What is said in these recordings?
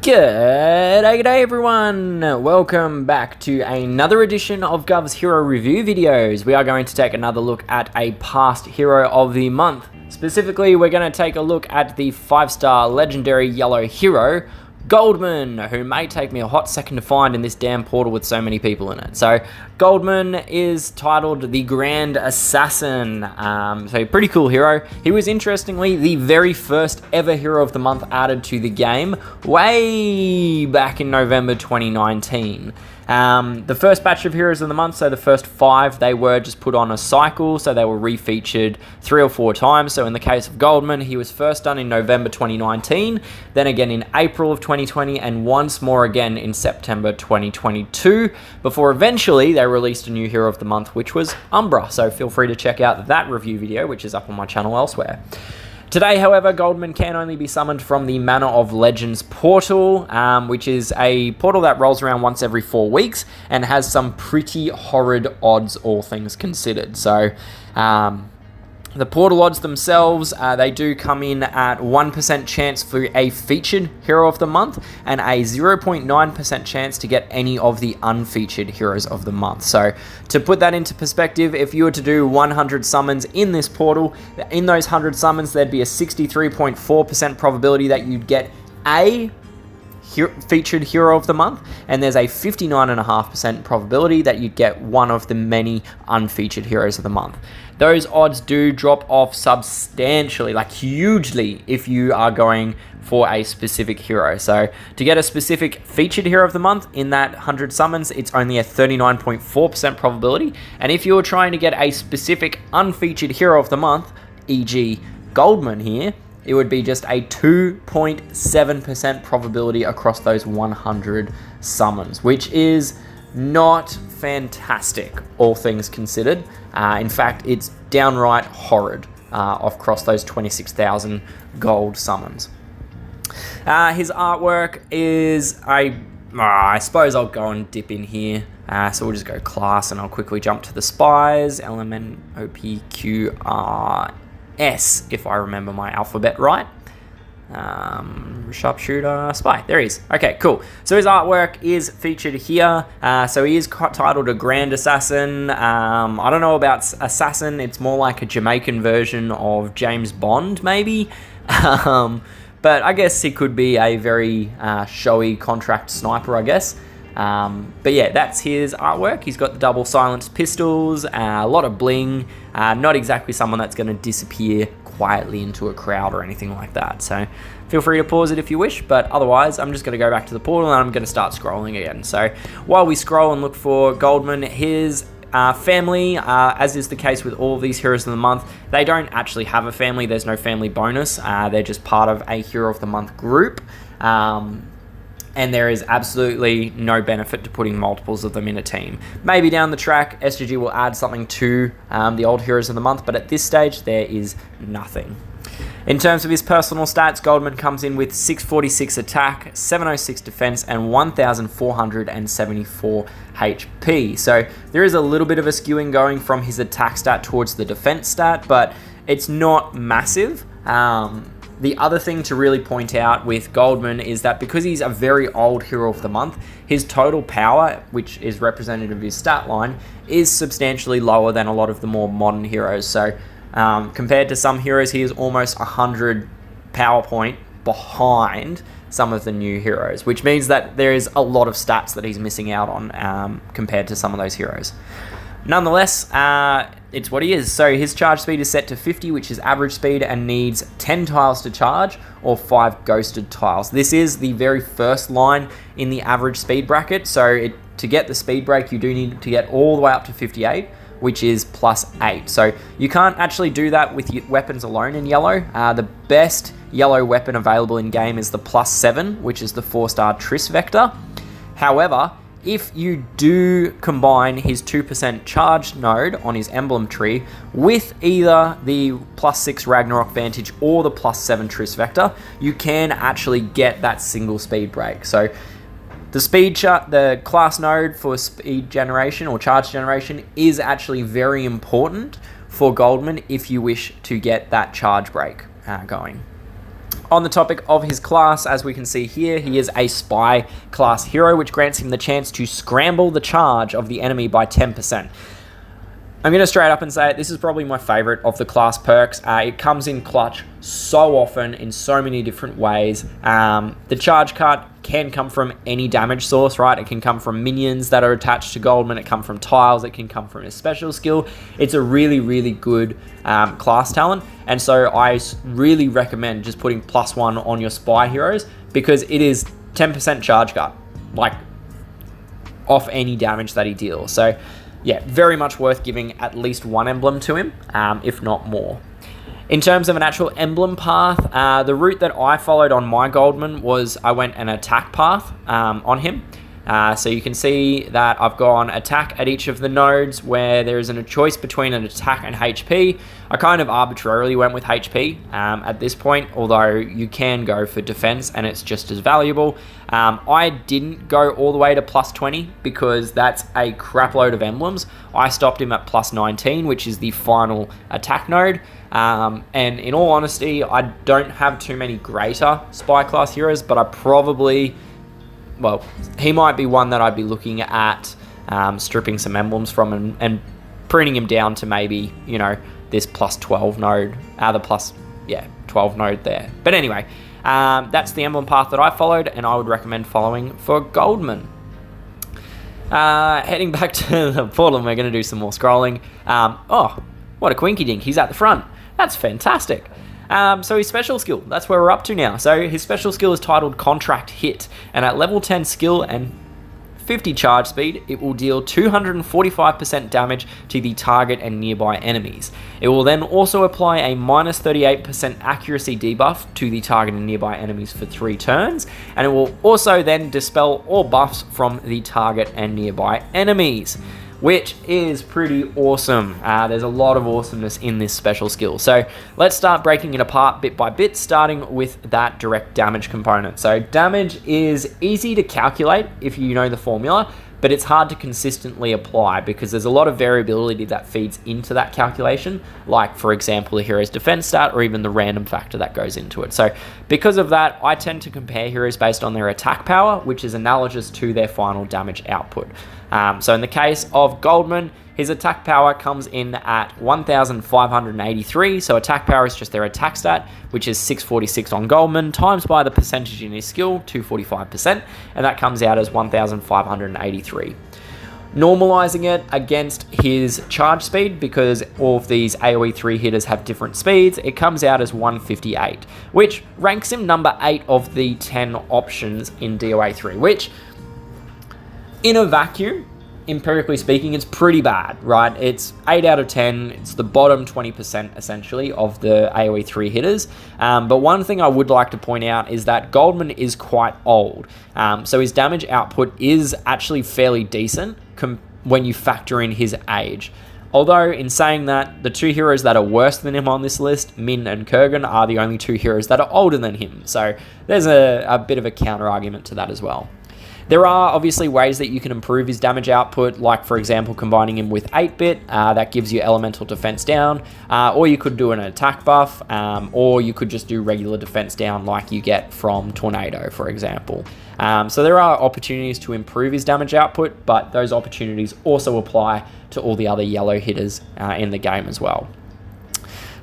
G'day everyone! Welcome back to another edition of Govs Hero Review videos. We are going to take another look at a past Hero of the Month. Specifically, we're going to take a look at the 5-star legendary yellow hero, Goldman, who may take me a hot second to find in this damn portal with so many people in it. So, Goldman is titled the Grand Assassin, so a pretty cool hero. He was, interestingly, the very first ever Hero of the Month added to the game way back in November 2019. The first batch of Heroes of the Month, so the first 5, they were just put on a cycle, so they were refeatured 3 or 4 times. So in the case of Goldman, he was first done in November 2019, then again in April of 2020, and once more again in September 2022, before eventually they released a new Hero of the Month, which was Umbra. So feel free to check out that review video, which is up on my channel elsewhere. Today, however, Goldman can only be summoned from the Manor of Legends portal, which is a portal that rolls around once every 4 weeks and has some pretty horrid odds, all things considered. So, the portal odds themselves, they do come in at 1% chance for a featured Hero of the Month and a 0.9% chance to get any of the unfeatured Heroes of the Month. So to put that into perspective, if you were to do 100 summons in this portal, in those 100 summons, there'd be a 63.4% probability that you'd get a featured Hero of the Month, and there's a 59.5% probability that you'd get one of the many unfeatured Heroes of the Month. Those odds do drop off substantially, like hugely, if you are going for a specific hero. So to get a specific featured Hero of the Month in that 100 summons, it's only a 39.4% probability. And if you're trying to get a specific unfeatured Hero of the Month, e.g. Goldman here, it would be just a 2.7% probability across those 100 summons, which is not fantastic, all things considered. In fact, it's downright horrid across those 26,000 gold summons. His artwork is, I suppose I'll go and dip in here. So we'll just go class, and I'll quickly jump to the spies, LMNOPQRS, if I remember my alphabet right. Sharpshooter, spy, there he is. Okay, cool. So his artwork is featured here. So he is titled a Grand Assassin. I don't know about Assassin, it's more like a Jamaican version of James Bond, maybe. But I guess he could be a very showy contract sniper, I guess. But yeah, that's his artwork. He's got the double silenced pistols, a lot of bling, not exactly someone that's going to disappear quietly into a crowd or anything like that. So feel free to pause it if you wish, but otherwise I'm just going to go back to the portal and I'm going to start scrolling again. So while we scroll and look for Goldman, his family, as is the case with all of these Heroes of the Month, they don't actually have a family. There's no family bonus. They're just part of a Hero of the Month group. And there is absolutely no benefit to putting multiples of them in a team. Maybe down the track, SGG will add something to the old Heroes of the Month, but at this stage, there is nothing. In terms of his personal stats, Goldman comes in with 646 attack, 706 defense, and 1,474 HP. So there is a little bit of a skewing going from his attack stat towards the defense stat, but it's not massive. The other thing to really point out with Goldman is that because he's a very old Hero of the Month, his total power, which is representative of his stat line, is substantially lower than a lot of the more modern heroes. So compared to some heroes, he is almost 100 power point behind some of the new heroes, which means that there is a lot of stats that he's missing out on compared to some of those heroes. Nonetheless, it's what he is. So his charge speed is set to 50, which is average speed, and needs 10 tiles to charge or 5 ghosted tiles. This is the very first line in the average speed bracket. So to get the speed break, you do need to get all the way up to 58, which is +8. So you can't actually do that with weapons alone in yellow. The best yellow weapon available in game is the +7, which is the 4-star Triss Vector. However, if you do combine his 2% charge node on his emblem tree with either the +6 Ragnarok Vantage or the +7 Triss Vector, you can actually get that single speed break. So the class node for speed generation or charge generation is actually very important for Goldman if you wish to get that charge break going. On the topic of his class, as we can see here, he is a spy class hero, which grants him the chance to scramble the charge of the enemy by 10%. I'm going to straight up and say it, this is probably my favorite of the class perks. It comes in clutch so often in so many different ways. The charge cut can come from any damage source, right? It can come from minions that are attached to Goldman. It can come from tiles. It can come from his special skill. It's a really, really good class talent. And so I really recommend just putting +1 on your spy heroes because it is 10% charge cut, like off any damage that he deals. So yeah, very much worth giving at least one emblem to him, if not more. In terms of an actual emblem path, the route that I followed on my Goldman was I went an attack path on him. So you can see that I've gone attack at each of the nodes where there isn't a choice between an attack and HP. I kind of arbitrarily went with HP at this point, although you can go for defense and it's just as valuable. I didn't go all the way to +20 because that's a crap load of emblems. I stopped him at +19, which is the final attack node. And in all honesty, I don't have too many greater spy class heroes, but I probably... well, he might be one that I'd be looking at stripping some emblems from and printing him down to maybe, you know, this +12 node, the 12 node there. But anyway, that's the emblem path that I followed and I would recommend following for Goldman. Heading back to the portal, we're going to do some more scrolling. Oh, what a quinky dink, he's at the front. That's fantastic. So his special skill, that's where we're up to now. So his special skill is titled Contract Hit, and at level 10 skill and 50 charge speed, it will deal 245% damage to the target and nearby enemies. It will then also apply a -38% accuracy debuff to the target and nearby enemies for 3 turns, and it will also then dispel all buffs from the target and nearby enemies, which is pretty awesome. There's a lot of awesomeness in this special skill. So let's start breaking it apart bit by bit, starting with that direct damage component. So damage is easy to calculate if you know the formula, but it's hard to consistently apply because there's a lot of variability that feeds into that calculation, like for example, a hero's defense stat or even the random factor that goes into it. So because of that, I tend to compare heroes based on their attack power, which is analogous to their final damage output. So in the case of Goldman, his attack power comes in at 1,583. So attack power is just their attack stat, which is 646 on Goldman, times by the percentage in his skill, 245%, and that comes out as 1,583. Normalizing it against his charge speed, because all of these AoE 3 hitters have different speeds, it comes out as 158, which ranks him number 8 of the 10 options in DOA 3, which in a vacuum, empirically speaking, it's pretty bad, right? It's 8 out of 10. It's the bottom 20% essentially of the AoE 3 hitters. But one thing I would like to point out is that Goldman is quite old. So his damage output is actually fairly decent when you factor in his age. Although, in saying that, the 2 heroes that are worse than him on this list, Min and Kurgan, are the only 2 heroes that are older than him. So there's a bit of a counter argument to that as well. There are obviously ways that you can improve his damage output, like for example combining him with 8-bit, that gives you elemental defense down, or you could do an attack buff, or you could just do regular defense down like you get from Tornado, for example. So there are opportunities to improve his damage output, but those opportunities also apply to all the other yellow hitters in the game as well.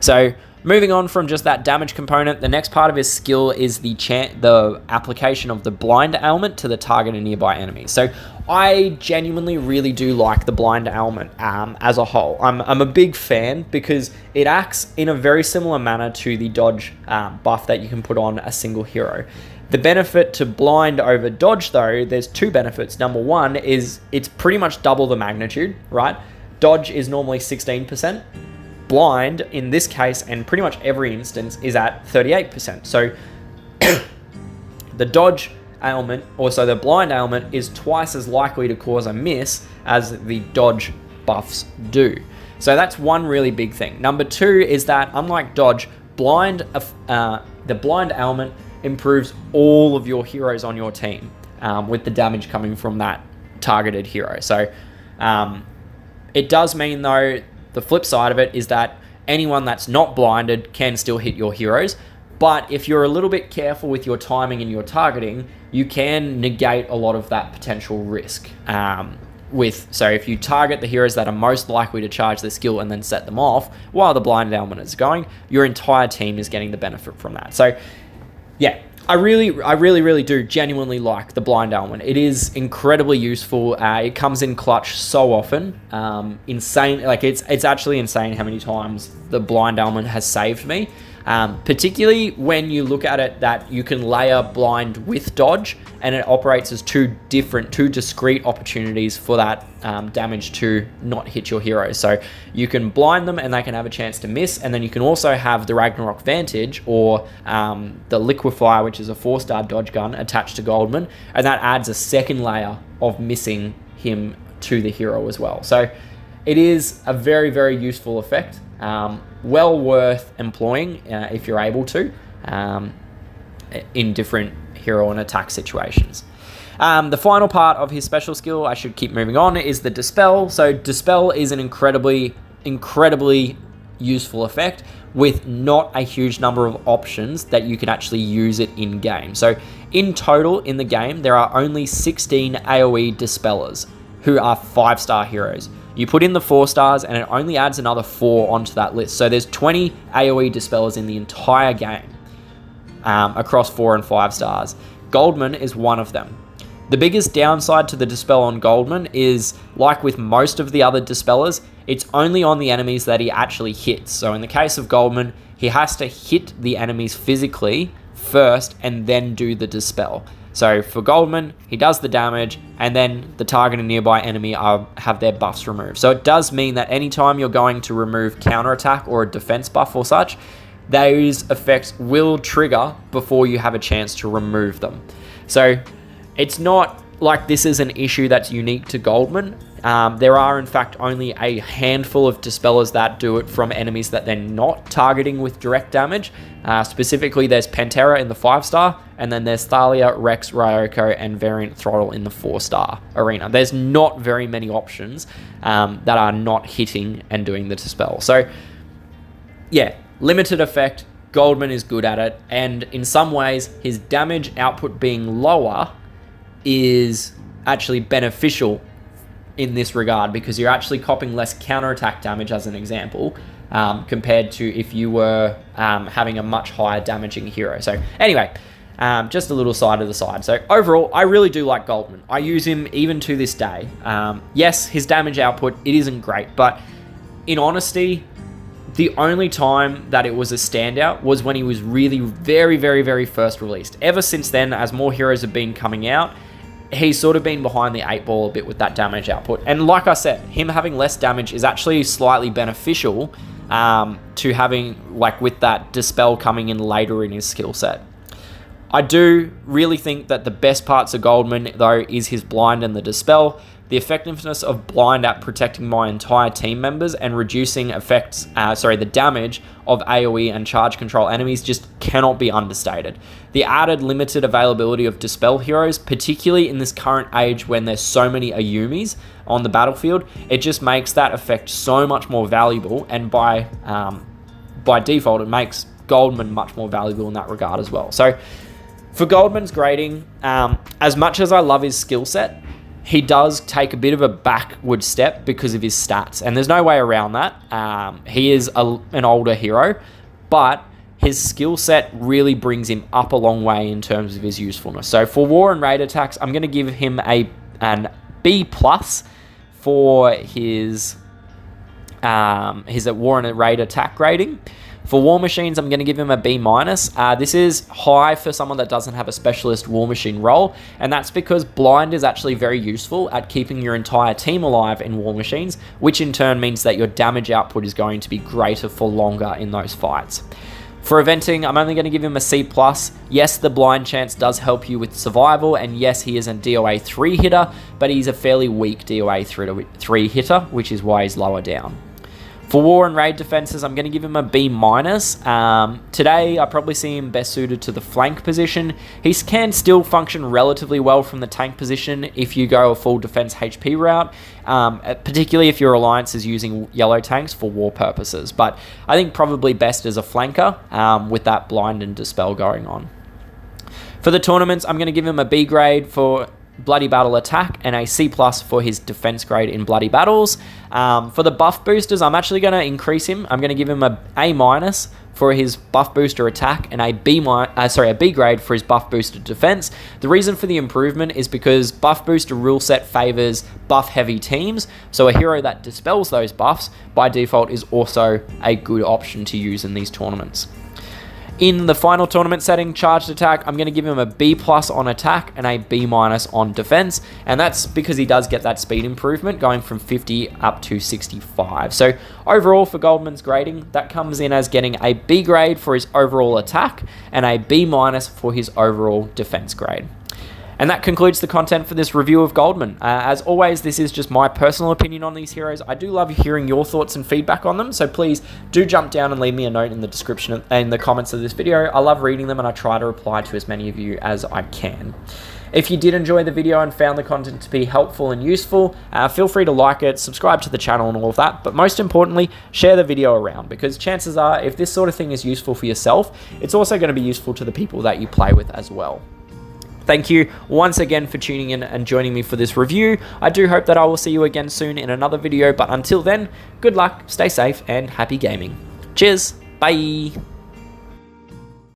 So moving on from just that damage component, the next part of his skill is the application of the blind ailment to the target and nearby enemies. So I genuinely really do like the blind ailment as a whole. I'm a big fan because it acts in a very similar manner to the dodge buff that you can put on a single hero. The benefit to blind over dodge though, there's 2 benefits. Number 1 is it's pretty much double the magnitude, right? Dodge is normally 16%. Blind, in this case, and pretty much every instance, is at 38%. So the dodge ailment, also the blind ailment, is twice as likely to cause a miss as the dodge buffs do. So that's one really big thing. Number 2 is that, unlike dodge, the blind ailment improves all of your heroes on your team with the damage coming from that targeted hero. So it does mean, though, the flip side of it is that anyone that's not blinded can still hit your heroes. But if you're a little bit careful with your timing and your targeting, you can negate a lot of that potential risk. So if you target the heroes that are most likely to charge their skill and then set them off while the blind element is going, your entire team is getting the benefit from that. So yeah, I really do genuinely like the blind element. It is incredibly useful. It comes in clutch so often. Insane, like it's actually insane how many times the blind element has saved me. Particularly when you look at it that you can layer blind with dodge, and it operates as two discrete opportunities for that damage to not hit your hero. So you can blind them and they can have a chance to miss, and then you can also have the Ragnarok Vantage or the Liquefier, which is a 4-star dodge gun attached to Goldman, and that adds a second layer of missing him to the hero as well. So it is a very useful effect. Well worth employing if you're able to in different hero and attack situations. The final part of his special skill, I should keep moving on, is the Dispel. So Dispel is an incredibly useful effect with not a huge number of options that you can actually use it in game. So in total in the game, there are only 16 AoE Dispellers who are 5-star heroes. You put in the 4 stars and it only adds another 4 onto that list. So there's 20 AoE Dispellers in the entire game across 4 and 5 stars. Goldman is one of them. The biggest downside to the Dispel on Goldman is, like with most of the other Dispellers, it's only on the enemies that he actually hits. So in the case of Goldman, he has to hit the enemies physically first and then do the Dispel. So for Goldman, he does the damage, and then the target and nearby enemy have their buffs removed. So it does mean that anytime you're going to remove counterattack or a defense buff or such, those effects will trigger before you have a chance to remove them. So it's not like this is an issue that's unique to Goldman. There are in fact only a handful of Dispellers that do it from enemies that they're not targeting with direct damage. Specifically, there's Pantera in the 5-star, and then there's Thalia, Rex, Ryoko, and Variant Throttle in the 4-star arena. There's not very many options that are not hitting and doing the Dispel. So yeah, limited effect. Goldman is good at it, and in some ways, his damage output being lower is actually beneficial in this regard, because you're actually copping less counterattack damage, as an example, compared to if you were having a much higher damaging hero. So anyway, just a little side of the side. So overall, I really do like Goldman. I use him even to this day. Yes, his damage output, it isn't great, but in honesty, the only time that it was a standout was when he was really very first released. Ever since then, as more heroes have been coming out, he's sort of been behind the 8 ball a bit with that damage output. And like I said, him having less damage is actually slightly beneficial to having, like, with that Dispel coming in later in his skill set. I do really think that the best parts of Goldman, though, is his Blind and the Dispel. The effectiveness of Blind at protecting my entire team members and reducing the damage of AoE and charge control enemies just cannot be understated. The added limited availability of Dispel heroes, particularly in this current age when there's so many Ayumis on the battlefield, it just makes that effect so much more valuable, and by default, it makes Goldman much more valuable in that regard as well. So for Goldman's grading, as much as I love his skill set, he does take a bit of a backward step because of his stats, and there's no way around that. He is an older hero, but his skill set really brings him up a long way in terms of his usefulness. So for War and Raid attacks, I'm going to give him an B+ for his War and Raid attack rating. For War Machines, I'm going to give him a B-. This is high for someone that doesn't have a specialist War Machine role, and that's because Blind is actually very useful at keeping your entire team alive in War Machines, which in turn means that your damage output is going to be greater for longer in those fights. For Eventing, I'm only going to give him a C+. Yes, the Blind chance does help you with survival, and yes, he is a DOA 3 hitter, but he's a fairly weak DOA 3 hitter, which is why he's lower down. For War and Raid defenses, I'm going to give him a B-. Today, I probably see him best suited to the flank position. He can still function relatively well from the tank position if you go a full defense HP route, particularly if your alliance is using yellow tanks for war purposes. But I think probably best as a flanker with that blind and dispel going on. For the tournaments, I'm going to give him a B grade for Bloody Battle Attack and a C+ for his defense grade in Bloody Battles. For the buff boosters, I'm actually going to increase him. I'm going to give him a A- for his buff booster attack and a B grade for his buff booster defense. The reason for the improvement is because buff booster rule set favors buff heavy teams, so a hero that dispels those buffs by default is also a good option to use in these tournaments. In the final tournament setting, Charged Attack, I'm going to give him a B+ on attack and a B- on defense, and that's because he does get that speed improvement going from 50 up to 65. So overall for Goldman's grading, that comes in as getting a B grade for his overall attack and a B- for his overall defense grade. And that concludes the content for this review of Goldman. As always, this is just my personal opinion on these heroes. I do love hearing your thoughts and feedback on them, so please do jump down and leave me a note in the description and the comments of this video. I love reading them and I try to reply to as many of you as I can. If you did enjoy the video and found the content to be helpful and useful, feel free to like it, subscribe to the channel and all of that, but most importantly, share the video around, because chances are, if this sort of thing is useful for yourself, it's also going to be useful to the people that you play with as well. Thank you once again for tuning in and joining me for this review. I do hope that I will see you again soon in another video, but until then, good luck, stay safe, and happy gaming. Cheers, bye!